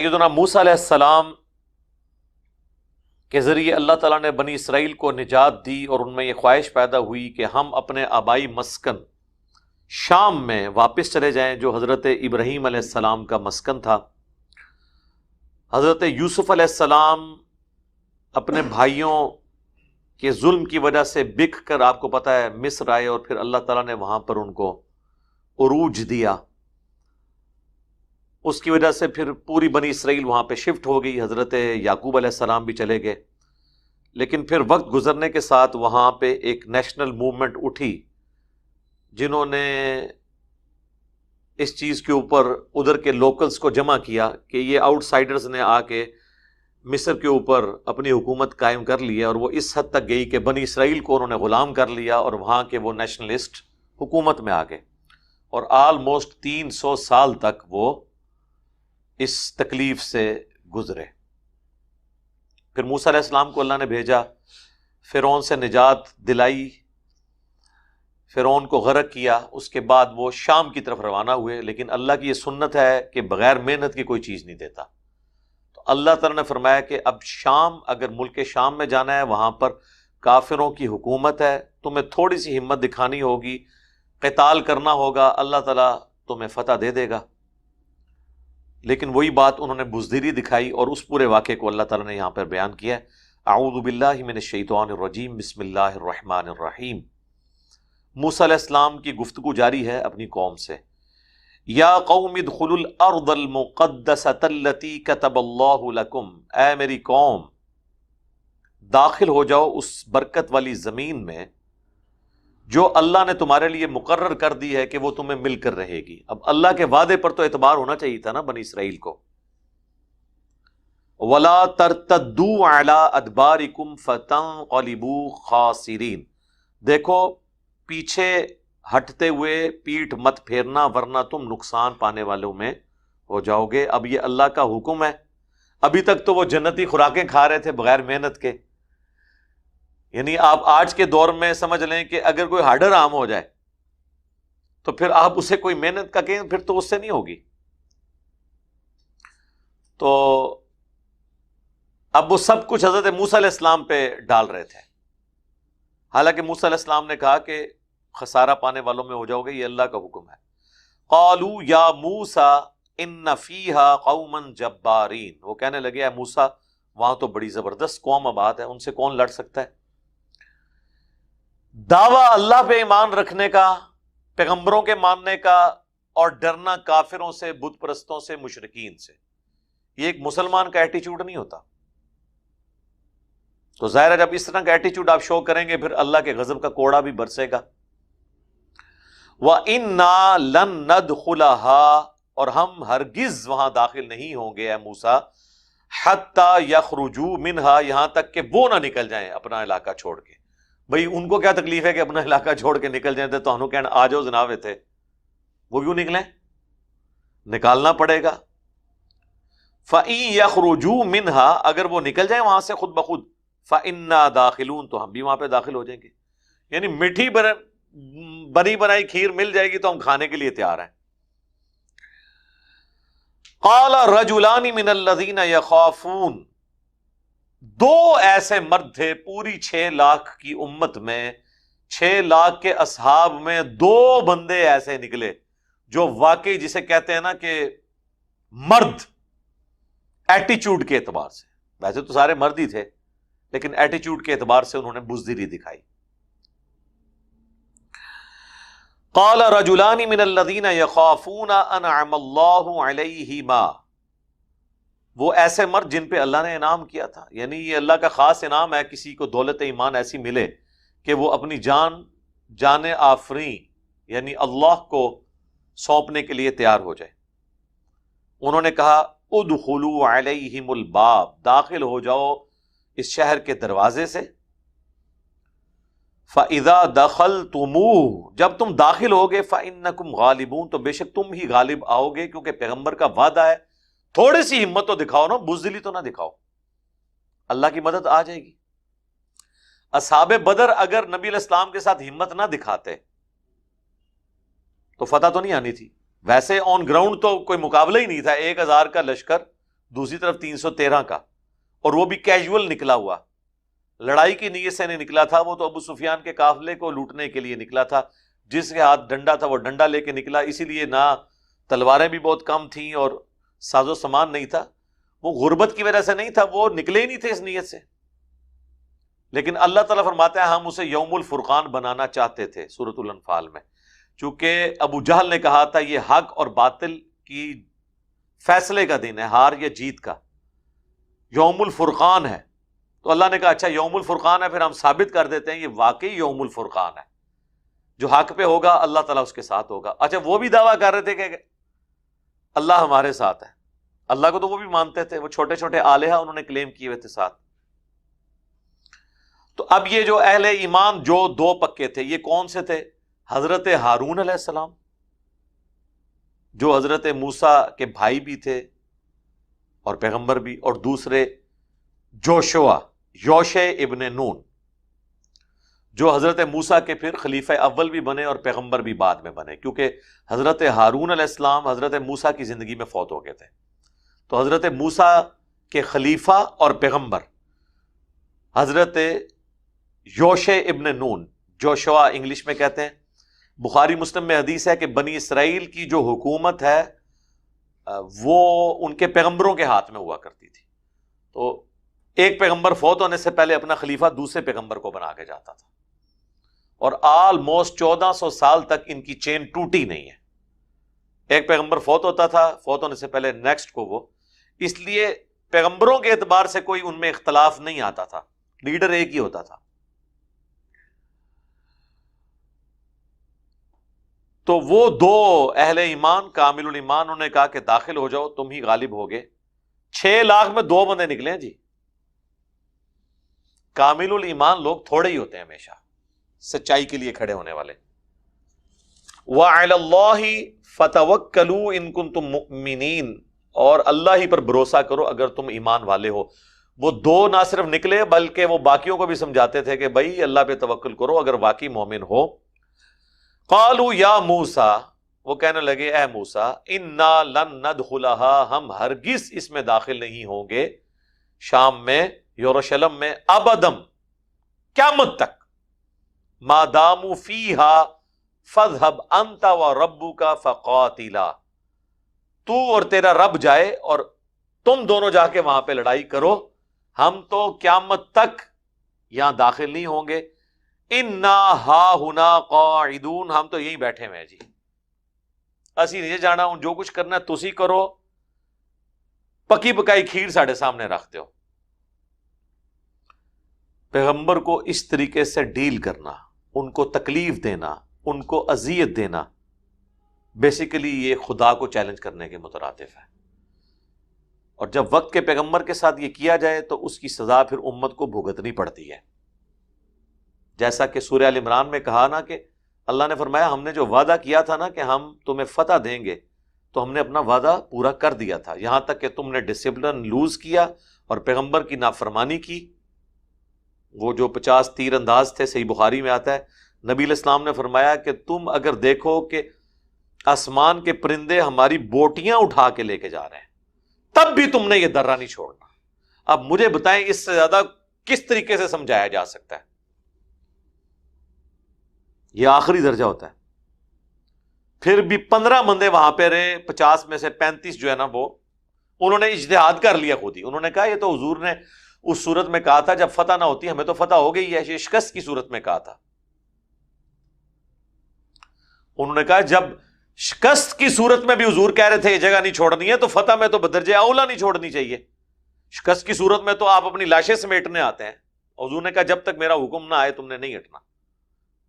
سیدنا موسیٰ علیہ السلام کے ذریعے اللہ تعالیٰ نے بنی اسرائیل کو نجات دی، اور ان میں یہ خواہش پیدا ہوئی کہ ہم اپنے آبائی مسکن شام میں واپس چلے جائیں، جو حضرت ابراہیم علیہ السلام کا مسکن تھا۔ حضرت یوسف علیہ السلام اپنے بھائیوں کے ظلم کی وجہ سے بک کر، آپ کو پتہ ہے، مصر آئے، اور پھر اللہ تعالیٰ نے وہاں پر ان کو عروج دیا۔ اس کی وجہ سے پھر پوری بنی اسرائیل وہاں پہ شفٹ ہو گئی، حضرت یعقوب علیہ السلام بھی چلے گئے۔ لیکن پھر وقت گزرنے کے ساتھ وہاں پہ ایک نیشنل موومنٹ اٹھی، جنہوں نے اس چیز کے اوپر ادھر کے لوکلز کو جمع کیا کہ یہ آؤٹ سائیڈرز نے آ کے مصر کے اوپر اپنی حکومت قائم کر لی ہے، اور وہ اس حد تک گئی کہ بنی اسرائیل کو انہوں نے غلام کر لیا، اور وہاں کے وہ نیشنلسٹ حکومت میں آ گئے، اور آلموسٹ 300 سال تک وہ اس تکلیف سے گزرے۔ پھر موسیٰ علیہ السلام کو اللہ نے بھیجا، فرعون سے نجات دلائی، فرعون کو غرق کیا، اس کے بعد وہ شام کی طرف روانہ ہوئے۔ لیکن اللہ کی یہ سنت ہے کہ بغیر محنت کی کوئی چیز نہیں دیتا، تو اللہ تعالیٰ نے فرمایا کہ اب شام، اگر ملک شام میں جانا ہے، وہاں پر کافروں کی حکومت ہے، تمہیں تھوڑی سی ہمت دکھانی ہوگی، قتال کرنا ہوگا، اللہ تعالیٰ تمہیں فتح دے دے گا۔ لیکن وہی بات انہوں نے بزدلی دکھائی، اور اس پورے واقعے کو اللہ تعالیٰ نے یہاں پر بیان کیا ہے۔ اعوذ باللہ من الشیطان الرجیم، بسم اللہ الرحمن الرحیم۔ موسیٰ علیہ السلام کی گفتگو جاری ہے اپنی قوم سے۔ یا قوم ادخلوا الارض المقدسۃ التی کتب اللہ لکم، اے میری قوم داخل ہو جاؤ اس برکت والی زمین میں جو اللہ نے تمہارے لیے مقرر کر دی ہے کہ وہ تمہیں مل کر رہے گی۔ اب اللہ کے وعدے پر تو اعتبار ہونا چاہیے تھا نا بنی اسرائیل کو۔ وَلَا تَرْتَدُّوا عَلَىٰ أَدْبَارِكُمْ فَتَنْقَلِبُوا خَاسِرِينَ، دیکھو پیچھے ہٹتے ہوئے پیٹھ مت پھیرنا، ورنہ تم نقصان پانے والوں میں ہو جاؤ گے۔ اب یہ اللہ کا حکم ہے۔ ابھی تک تو وہ جنتی خوراکیں کھا رہے تھے بغیر محنت کے، یعنی آپ آج کے دور میں سمجھ لیں کہ اگر کوئی ہارڈر عام ہو جائے تو پھر آپ اسے کوئی محنت کا کہیں، پھر تو اس سے نہیں ہوگی۔ تو اب وہ سب کچھ حضرت موسیٰ علیہ السلام پہ ڈال رہے تھے، حالانکہ موسیٰ علیہ السلام نے کہا کہ خسارہ پانے والوں میں ہو جاؤ گے، یہ اللہ کا حکم ہے۔ قالوا یا موسیٰ ان فیہا قوما جبارین، وہ کہنے لگے اے موسیٰ وہاں تو بڑی زبردست قوم آباد ہے، ان سے کون لڑ سکتا ہے۔ دعویٰ اللہ پہ ایمان رکھنے کا، پیغمبروں کے ماننے کا، اور ڈرنا کافروں سے، بت پرستوں سے، مشرکین سے، یہ ایک مسلمان کا ایٹیچیوڈ نہیں ہوتا۔ تو ظاہر ہے جب اس طرح کا ایٹیچیوڈ آپ شو کریں گے، پھر اللہ کے غضب کا کوڑا بھی برسے گا۔ وَإِنَّا لَن نَدْخُلَهَا، اور ہم ہرگز وہاں داخل نہیں ہوں گے اے موسیٰ، حَتَّى يَخْرُجُوا مِنْهَا، یہاں تک کہ وہ نہ نکل جائیں اپنا علاقہ چھوڑ کے۔ بھئی ان کو کیا تکلیف ہے کہ اپنا علاقہ چھوڑ کے نکل جائیں، تو ہنو کہنا آ جاؤ جناب تھے، وہ کیوں نکلیں؟ نکالنا پڑے گا۔ فَإِن يَخْرُجُوا مِنْهَا، اگر وہ نکل جائیں وہاں سے خود بخود، فَإِنَّا دَاخِلُونَ، تو ہم بھی وہاں پہ داخل ہو جائیں گے۔ یعنی میٹھی بنی بنائی کھیر مل جائے گی تو ہم کھانے کے لیے تیار ہیں۔ قَالَ رَجُلَانِ مِنَ الَّذِينَ يَخَافُونَ، دو ایسے مرد تھے پوری 6 لاکھ کی امت میں، 6 لاکھ کے اصحاب میں 2 بندے ایسے نکلے جو واقعی جسے کہتے ہیں نا کہ مرد، ایٹیچیوڈ کے اعتبار سے، ویسے تو سارے مرد ہی تھے لیکن ایٹیچیوڈ کے اعتبار سے انہوں نے بزدلی دکھائی۔ قال رجلان من الذین یخافون انعم اللہ علیہما، وہ ایسے مرد جن پہ اللہ نے انعام کیا تھا، یعنی یہ اللہ کا خاص انعام ہے کسی کو دولت ایمان ایسی ملے کہ وہ اپنی جان آفریں یعنی اللہ کو سونپنے کے لیے تیار ہو جائے۔ انہوں نے کہا ادخلوا علیہم الباب، داخل ہو جاؤ اس شہر کے دروازے سے۔ فَإِذَا دَخَلْتُمُوهُ، جب تم داخل ہوگے، فَإِنَّكُمْ غَالِبُونَ، تو بے شک تم ہی غالب آؤ گے، کیونکہ پیغمبر کا وعدہ ہے۔ تھوڑی سی ہمت تو دکھاؤ نا، بزدلی تو نہ دکھاؤ، اللہ کی مدد آ جائے گی۔ اصحاب بدر اگر نبی علیہ السلام کے ساتھ ہمت نہ دکھاتے تو فتح تو نہیں آنی تھی۔ ویسے آن گراؤنڈ تو کوئی مقابلہ ہی نہیں تھا، 1000 کا لشکر دوسری طرف 313 کا، اور وہ بھی کیجول نکلا ہوا، لڑائی کی نیت سے نہیں نکلا تھا، وہ تو ابو سفیان کے قافلے کو لوٹنے کے لیے نکلا تھا، جس کے ہاتھ ڈنڈا تھا وہ ڈنڈا لے کے نکلا، اسی لیے نہ تلواریں بھی بہت کم تھیں اور ساز و سامان نہیں تھا، وہ غربت کی وجہ سے نہیں تھا، وہ نکلے ہی نہیں تھے اس نیت سے۔ لیکن اللہ تعالیٰ فرماتا ہے ہم اسے یوم الفرقان بنانا چاہتے تھے سورۃ الانفال میں، چونکہ ابو جہل نے کہا تھا یہ حق اور باطل کی فیصلے کا دن ہے، ہار یا جیت کا، یوم الفرقان ہے، تو اللہ نے کہا اچھا یوم الفرقان ہے، پھر ہم ثابت کر دیتے ہیں یہ واقعی یوم الفرقان ہے، جو حق پہ ہوگا اللہ تعالیٰ اس کے ساتھ ہوگا۔ اچھا وہ بھی دعویٰ کر رہے تھے کہ اللہ ہمارے ساتھ ہے، اللہ کو تو وہ بھی مانتے تھے، وہ چھوٹے چھوٹے آلہہ انہوں نے کلیم کیے ہوئے تھے ساتھ۔ تو اب یہ جو اہل ایمان جو دو پکے تھے یہ کون سے تھے؟ حضرت ہارون علیہ السلام جو حضرت موسیٰ کے بھائی بھی تھے اور پیغمبر بھی، اور دوسرے یوشع ابن نون جو حضرت موسیٰ کے پھر خلیفہ اول بھی بنے اور پیغمبر بھی بعد میں بنے، کیونکہ حضرت ہارون علیہ السلام حضرت موسیٰ کی زندگی میں فوت ہو گئے تھے، تو حضرت موسیٰ کے خلیفہ اور پیغمبر حضرت یوشع ابن نون، جوشوا انگلش میں کہتے ہیں۔ بخاری مسلم میں حدیث ہے کہ بنی اسرائیل کی جو حکومت ہے وہ ان کے پیغمبروں کے ہاتھ میں ہوا کرتی تھی، تو ایک پیغمبر فوت ہونے سے پہلے اپنا خلیفہ دوسرے پیغمبر کو بنا کے جاتا تھا، اور آلموسٹ 1400 سال تک ان کی چین ٹوٹی نہیں ہے، ایک پیغمبر فوت ہوتا تھا، فوت ہونے سے پہلے نیکسٹ کو وہ، اس لیے پیغمبروں کے اعتبار سے کوئی ان میں اختلاف نہیں آتا تھا، لیڈر ایک ہی ہوتا تھا۔ تو وہ دو اہل ایمان کامل الایمان انہوں نے کہا کہ داخل ہو جاؤ تم ہی غالب ہوگے، 6 لاکھ میں 2 بندے نکلے ہیں جی۔ کامل الایمان لوگ تھوڑے ہی ہوتے ہیں، ہمیشہ سچائی کے لیے کھڑے ہونے والے۔ وَعَلَى اللَّهِ فَتَوَكَّلُوا إِن كُنتُم مُؤْمِنِينَ، اور اللہ ہی پر بھروسہ کرو اگر تم ایمان والے ہو۔ وہ دو نہ صرف نکلے بلکہ وہ باقیوں کو بھی سمجھاتے تھے کہ بھائی اللہ پہ توکل کرو اگر واقعی مومن ہو۔ قالوا یا موسیٰ، وہ کہنے لگے اے موسیٰ، انا لن ندخلها، ہم ہرگز اس میں داخل نہیں ہوں گے، شام میں، یروشلم میں، ابدم، قیامت تک، ما داموا فیہا فاذهب انت وربک فقاتلا، تو اور تیرا رب جائے اور تم دونوں جا کے وہاں پہ لڑائی کرو، ہم تو قیامت تک یہاں داخل نہیں ہوں گے، انا ہا ہنا قاعدون، ہم تو یہیں بیٹھے ہوئے ہیں جی، اسی نہیں جانا ہوں، جو کچھ کرنا ہے تسی کرو، پکی پکائی کھیر ساڑھے سامنے رکھتے ہو۔ پیغمبر کو اس طریقے سے ڈیل کرنا، ان کو تکلیف دینا، ان کو اذیت دینا، بیسیکلی یہ خدا کو چیلنج کرنے کے مترادف ہے، اور جب وقت کے پیغمبر کے ساتھ یہ کیا جائے تو اس کی سزا پھر امت کو بھگتنی پڑتی ہے، جیسا کہ سورہ ال عمران میں کہا نا کہ اللہ نے فرمایا ہم نے جو وعدہ کیا تھا نا کہ ہم تمہیں فتح دیں گے، تو ہم نے اپنا وعدہ پورا کر دیا تھا، یہاں تک کہ تم نے ڈسپلن لوز کیا اور پیغمبر کی نافرمانی کی۔ وہ جو 50 تیر انداز تھے، صحیح بخاری میں آتا ہے، نبی علیہ السلام نے فرمایا کہ تم اگر دیکھو کہ آسمان کے پرندے ہماری بوٹیاں اٹھا کے لے کے جا رہے ہیں تب بھی تم نے یہ درہ نہیں چھوڑنا۔ اب مجھے بتائیں اس سے زیادہ کس طریقے سے سمجھایا جا سکتا ہے؟ یہ آخری درجہ ہوتا ہے۔ پھر بھی 15 بندے وہاں پہ رہے، 50 میں سے 35 جو ہے نا وہ انہوں نے اجتہاد کر لیا خود ہی، انہوں نے کہا یہ تو حضور نے اس صورت میں کہا تھا جب فتح نہ ہوتی، ہمیں تو فتح ہو گئی ہے، یہ شکست کی صورت میں کہا تھا۔ انہوں نے کہا جب شکست کی صورت میں بھی حضور کہہ رہے تھے یہ جگہ نہیں چھوڑنی ہے، تو فتح میں تو بدرجہ اولا نہیں چھوڑنی چاہیے۔ شکست کی صورت میں تو آپ اپنی لاشیں سمیٹنے آتے ہیں، حضور نے کہا جب تک میرا حکم نہ آئے تم نے نہیں ہٹنا۔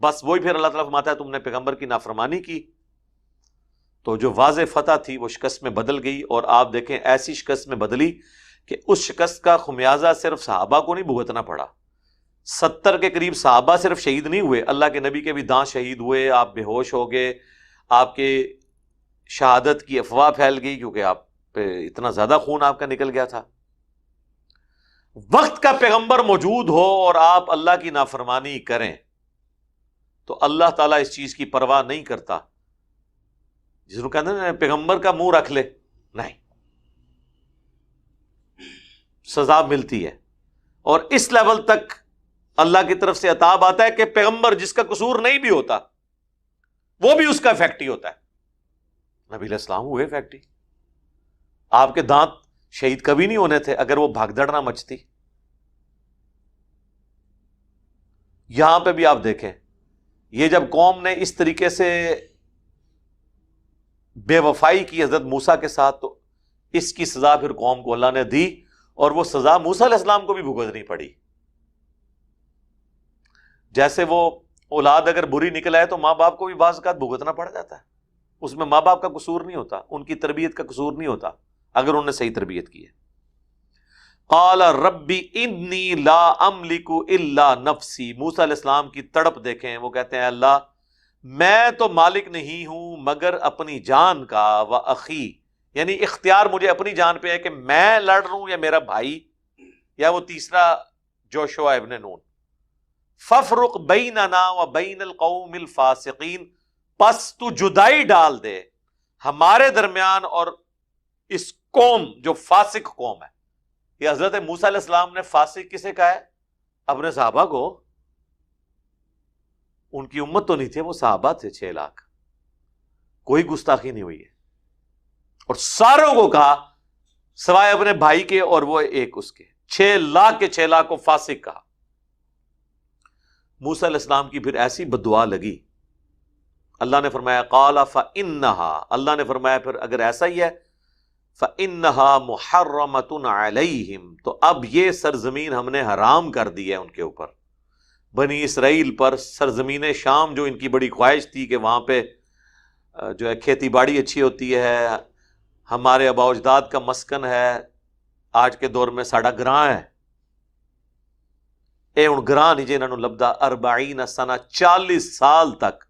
بس وہی پھر اللہ تعالیٰ فرماتا ہے تم نے پیغمبر کی نافرمانی کی، تو جو واضح فتح تھی وہ شکست میں بدل گئی، اور آپ دیکھیں ایسی شکست میں بدلی کہ اس شکست کا خمیازہ صرف صحابہ کو نہیں بھگتنا پڑا، 70 کے قریب صحابہ صرف شہید نہیں ہوئے، اللہ کے نبی کے بھی دانت شہید ہوئے، آپ بے ہوش ہو گئے، آپ کے شہادت کی افواہ پھیل گئی کیونکہ آپ پہ اتنا زیادہ خون آپ کا نکل گیا تھا۔ وقت کا پیغمبر موجود ہو اور آپ اللہ کی نافرمانی کریں تو اللہ تعالیٰ اس چیز کی پرواہ نہیں کرتا، جس کو کہتے ہیں پیغمبر کا منہ رکھ لے، نہیں، سزا ملتی ہے، اور اس لیول تک اللہ کی طرف سے عطاب آتا ہے کہ پیغمبر جس کا قصور نہیں بھی ہوتا وہ بھی اس کا افیکٹ ہی ہوتا ہے۔ نبی علیہ السلام ہوئے افیکٹ ہی، آپ کے دانت شہید کبھی نہیں ہونے تھے اگر وہ بھگدڑ نہ مچتی۔ یہاں پہ بھی آپ دیکھیں، یہ جب قوم نے اس طریقے سے بے وفائی کی حضرت موسیٰ کے ساتھ، تو اس کی سزا پھر قوم کو اللہ نے دی، اور وہ سزا موسیٰ علیہ السلام کو بھی بھگتنی پڑی۔ جیسے وہ اولاد اگر بری نکل آئے تو ماں باپ کو بھی بعض اوقات بھگتنا پڑ جاتا ہے، اس میں ماں باپ کا قصور نہیں ہوتا، ان کی تربیت کا قصور نہیں ہوتا اگر انہوں نے صحیح تربیت کی ہے۔ قال ربی انی لا املک الا نفسی، موسیٰ علیہ السلام کی تڑپ دیکھیں، وہ کہتے ہیں اللہ میں تو مالک نہیں ہوں مگر اپنی جان کا، و اخی یعنی اختیار مجھے اپنی جان پہ ہے کہ میں لڑ رہا ہوں یا میرا بھائی یا وہ تیسرا جوشوا ابن نون، ففرق بیننا و بین القوم الفاسقین، پس تو جدائی ڈال دے ہمارے درمیان اور اس قوم جو فاسق قوم ہے۔ یہ حضرت موسیٰ علیہ السلام نے فاسق کسے کہا ہے؟ اپنے صحابہ کو۔ ان کی امت تو نہیں تھے، وہ صحابہ تھے 6 لاکھ، کوئی گستاخی نہیں ہوئی ہے، اور ساروں کو کہا سوائے اپنے بھائی کے اور وہ ایک اس کے، 6 لاکھ کے 6 لاکھ کو فاسق کہا۔ موسیٰ علیہ السلام کی پھر ایسی بددعا لگی، اللہ نے فرمایا قال فإنها، اللہ نے فرمایا پھر اگر ایسا ہی ہے فإنها محرمۃ علیہم، تو اب یہ سرزمین ہم نے حرام کر دی ہے ان کے اوپر، بنی اسرائیل پر۔ سرزمین شام جو ان کی بڑی خواہش تھی کہ وہاں پہ جو ہے کھیتی باڑی اچھی ہوتی ہے، ہمارے آباء و اجداد کا مسکن ہے، آج کے دور میں ساڑا گراں ہے، اے ان گراں نہیں جنہاں نو لبدا 40 سنہ 40 سال تک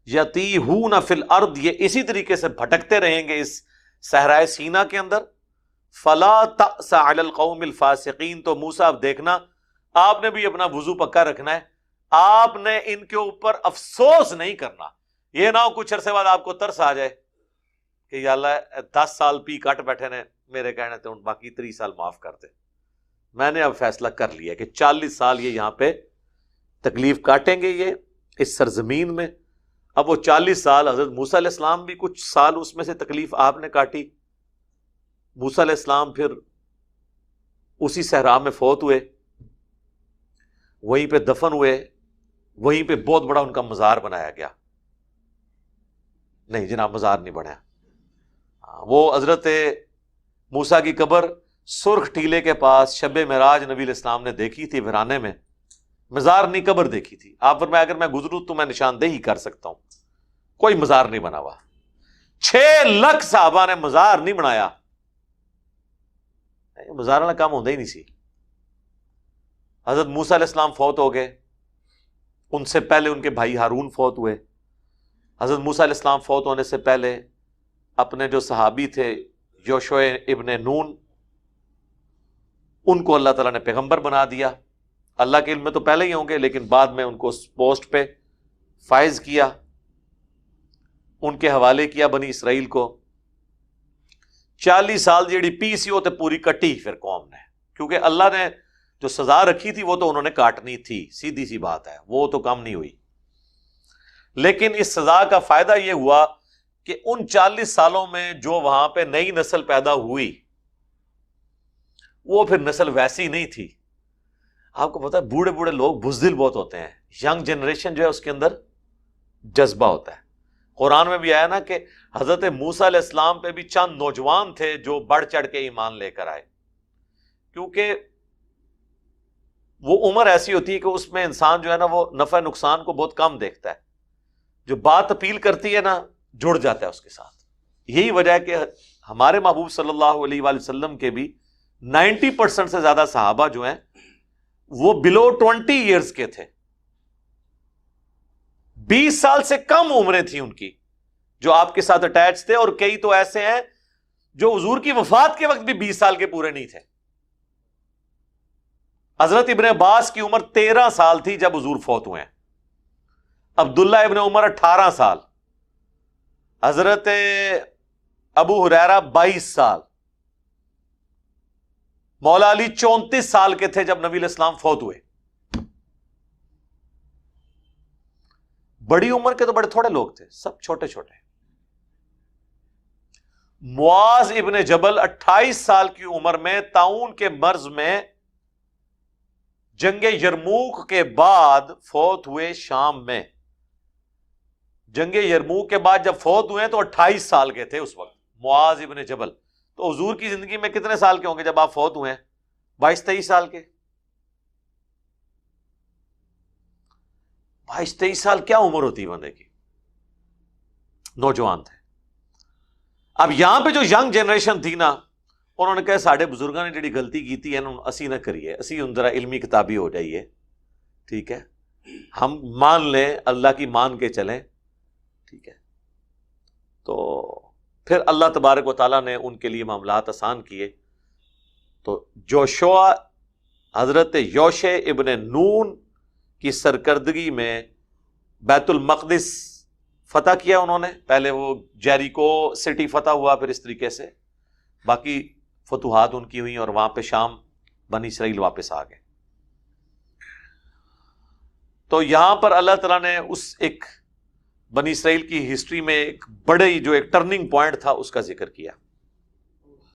یتیہون فی الارض، یہ اسی طریقے سے بھٹکتے رہیں گے اس صحرائے سینا کے اندر۔ فلا تأس علی القوم الفاسقین، تو موسیٰ اب دیکھنا آپ نے بھی اپنا وضو پکا رکھنا ہے، آپ نے ان کے اوپر افسوس نہیں کرنا، یہ نہ ہو کچھ عرصے بعد آپ کو ترس آ جائے کہ یا اللہ 10 سال پی کٹ بیٹھے نے میرے کہنے تھے ان باقی 30 سال معاف کر دے۔ میں نے اب فیصلہ کر لیا کہ 40 سال یہ یہاں پہ تکلیف کاٹیں گے یہ اس سرزمین میں۔ اب وہ 40 سال حضرت موسیٰ علیہ السلام بھی کچھ سال اس میں سے تکلیف آپ نے کاٹی، موسیٰ علیہ السلام پھر اسی صحرا میں فوت ہوئے، وہیں پہ دفن ہوئے، وہیں پہ بہت بڑا ان کا مزار بنایا گیا۔ نہیں جناب مزار نہیں بنایا، وہ حضرت موسیٰ کی قبر سرخ ٹیلے کے پاس شب معراج نبی علیہ السلام نے دیکھی تھی ویرانے میں، مزار نہیں قبر دیکھی تھی۔ آپ فرمایا اگر میں گزروں تو میں نشاندہی کر سکتا ہوں، کوئی مزار نہیں بنا ہوا۔ 6 لاکھ صحابہ نے مزار نہیں بنایا، مزار والا کام ہوتا ہی نہیں سی۔ حضرت موسیٰ علیہ السلام فوت ہو گئے، ان سے پہلے ان کے بھائی ہارون فوت ہوئے۔ حضرت موسیٰ علیہ السلام فوت ہونے سے پہلے اپنے جو صحابی تھے یوشع ابن نون، ان کو اللہ تعالیٰ نے پیغمبر بنا دیا۔ اللہ کے علم میں تو پہلے ہی ہوں گے لیکن بعد میں ان کو اس پوسٹ پہ فائز کیا، ان کے حوالے کیا بنی اسرائیل کو۔ 40 سال جیڑی پی سی وہ تے پوری کٹی پھر قوم نے، کیونکہ اللہ نے جو سزا رکھی تھی وہ تو انہوں نے کاٹنی تھی، سیدھی سی بات ہے، وہ تو کم نہیں ہوئی۔ لیکن اس سزا کا فائدہ یہ ہوا کہ ان 40 سالوں میں جو وہاں پہ نئی نسل پیدا ہوئی وہ پھر نسل ویسی نہیں تھی۔ آپ کو پتا ہے بوڑھے بوڑھے لوگ بزدل بہت ہوتے ہیں، ینگ جنریشن جو ہے اس کے اندر جذبہ ہوتا ہے۔ قرآن میں بھی آیا نا کہ حضرت موسیٰ علیہ السلام پہ بھی چند نوجوان تھے جو بڑھ چڑھ کے ایمان لے کر آئے، کیونکہ وہ عمر ایسی ہوتی ہے کہ اس میں انسان جو ہے نا وہ نفع نقصان کو بہت کم دیکھتا ہے، جو بات اپیل کرتی ہے نا جڑ جاتا ہے اس کے ساتھ۔ یہی وجہ ہے کہ ہمارے محبوب صلی اللہ علیہ وآلہ وسلم کے بھی 90% سے زیادہ صحابہ جو ہیں وہ below 20 years کے تھے، 20 سال سے کم عمریں تھیں ان کی جو آپ کے ساتھ اٹیچ تھے، اور کئی تو ایسے ہیں جو حضور کی وفات کے وقت بھی 20 سال کے پورے نہیں تھے۔ حضرت ابن عباس کی عمر 13 سال تھی جب حضور فوت ہوئے ہیں، عبداللہ ابن عمر 18 سال، حضرت ابو ہریرہ 22 سال، مولا علی 34 سال کے تھے جب نبی علیہ السلام فوت ہوئے. بڑی عمر کے تو بڑے تھوڑے لوگ تھے، سب چھوٹے چھوٹے. معاذ ابن جبل 28 سال کی عمر میں طاعون کے مرض میں جنگ یرموک کے بعد فوت ہوئے شام میں. جنگ یرموک کے بعد جب فوت ہوئے تو 28 سال کے تھے اس وقت معاذ ابن جبل. تو حضور کی زندگی میں کتنے سال کے ہوں گے جب آپ فوت ہوئے ہیں؟ 22-23 سال کے. 22-23 سال کیا عمر ہوتی ہے بندے کی؟ نوجوان تھے. اب یہاں پہ جو ینگ جنریشن تھی نا، انہوں نے کہا ساڑھے بزرگاں نے جڑی غلطی کی تھی اسی نہ کریے، اسی ان ذرا علمی کتابی ہو جائیے، ٹھیک ہے، ہم مان لیں، اللہ کی مان کے چلیں، ٹھیک ہے. تو پھر اللہ تبارک و تعالیٰ نے ان کے لیے معاملات آسان کیے. تو جوشوا حضرت یوشع ابن نون کی سرکردگی میں بیت المقدس فتح کیا انہوں نے. پہلے وہ جیریکو سٹی فتح ہوا، پھر اس طریقے سے باقی فتوحات ان کی ہوئیں، اور وہاں پہ شام بنی اسرائیل واپس آ گئے. تو یہاں پر اللہ تعالیٰ نے اس ایک بنی اسرائیل کی ہسٹری میں ایک بڑے جو ایک ٹرننگ پوائنٹ تھا اس کا ذکر کیا.